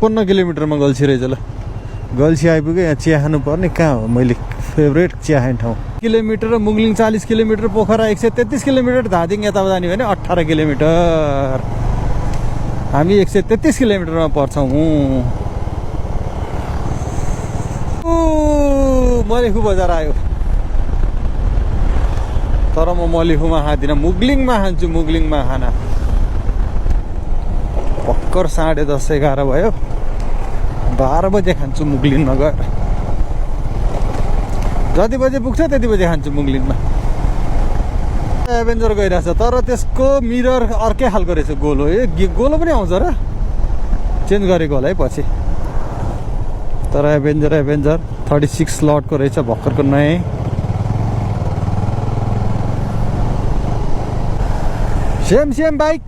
15 किलोमिटरमा गल्छी रहेछ ल। गल्छी आइपुग्यो। यहाँ चिया खानु पर्ने कहाँ हो मैले फेभरेट चिया खाने ठाउँ। किलोमिटर र मुगलिङ 40 किलोमिटर, पोखरा 133 किलोमिटर, धादिङ यता जाने भने 18 किलोमिटर। हामी 133 किलोमिटरमा पर्छौँ। मलेखु बजार आयो, तर म मलेखुमा खाँदिनँ, मुगलिङमा खान्छु। मुगलिङमा खाना भर्खर 10:30 11 भयो। 12 बजे खान्छु मुगलिङमा गएर। जति बजे पुग्छ त्यति बजे खान्छु मुगलिङमा। एभेन्जर गइरहेछ, तर त्यसको मिरर अर्कै खालको रहेछ, गोलो। गोलो पनि आउँछ र, चेन्ज गरेको होला है पछि। तर एभेन्जर 36 स्लटको रहेछ, भर्खरको नयाँ। Same bike.